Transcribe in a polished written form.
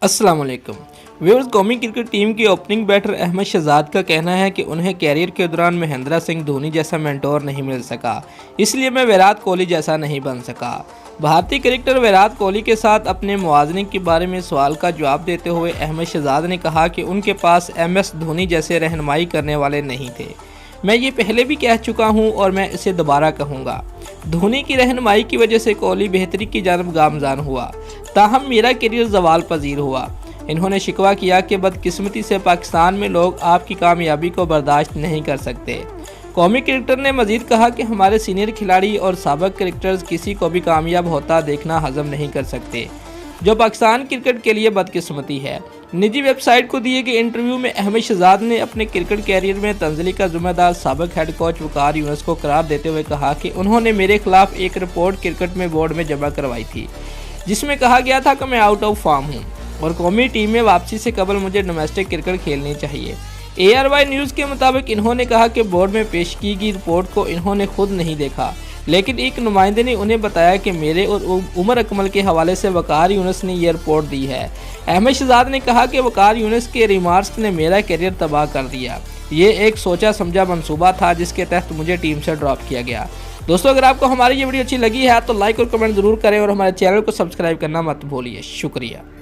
अस्सलाम वालेकुम व्यूअर्स। कौमी क्रिकेट टीम की ओपनिंग बैटर अहमद शहजाद का कहना है कि उन्हें कैरियर के दौरान महेंद्र सिंह धोनी जैसा मेंटोर नहीं मिल सका, इसलिए मैं विराट कोहली जैसा नहीं बन सका। भारतीय क्रिकेटर विराट कोहली के साथ अपने मुआवजे के बारे में सवाल का जवाब देते हुए अहमद शहजाद ने कहा कि उनके पास MS धोनी जैसे रहनुमाई करने वाले नहीं थे। मैं ये पहले भी कह चुका हूँ और मैं इसे दोबारा कहूँगा। धोनी की रहनुमाई की वजह से कोहली बेहतरी की जानब गामजान हुआ, ताहम मेरा करियर जवाल पजीर हुआ। इन्होंने शिकवा किया कि बदकिस्मती से पाकिस्तान में लोग आपकी कामयाबी को बर्दाश्त नहीं कर सकते। कौमी क्रिकेटर ने मजीद कहा कि हमारे सीनियर खिलाड़ी और साबिक क्रिकेटर्स किसी को भी कामयाब होता देखना हजम नहीं कर सकते, जो पाकिस्तान क्रिकेट के लिए बदकिस्मती है। निजी वेबसाइट को दिए गए इंटरव्यू में अहमद शहजाद ने अपने क्रिकेट कैरियर में तंजली का जिम्मेदार साबिक हेड कोच वकार यूनुस को करार देते हुए कहा कि उन्होंने मेरे खिलाफ एक रिपोर्ट क्रिकेट में बोर्ड में जमा करवाई थी, जिसमें कहा गया था कि मैं आउट ऑफ फॉर्म हूँ और कौमी टीम में वापसी से कबल मुझे डोमेस्टिक क्रिकेट खेलनी चाहिए। ARY न्यूज़ के मुताबिक इन्होंने कहा कि बोर्ड में पेश की गई रिपोर्ट को इन्होंने खुद नहीं देखा, लेकिन एक नुमाइंदे ने उन्हें बताया कि मेरे और उमर अकमल के हवाले से वकार यूनुस ने यह रिपोर्ट दी है। अहमद शहजाद ने कहा कि वकार यूनुस के रिमार्क्स ने मेरा करियर तबाह कर दिया। ये एक सोचा समझा मंसूबा था जिसके तहत मुझे टीम से ड्रॉप किया गया। दोस्तों, अगर आपको हमारी ये वीडियो अच्छी लगी है तो लाइक और कमेंट ज़रूर करें और हमारे चैनल को सब्सक्राइब करना मत भूलिए। शुक्रिया।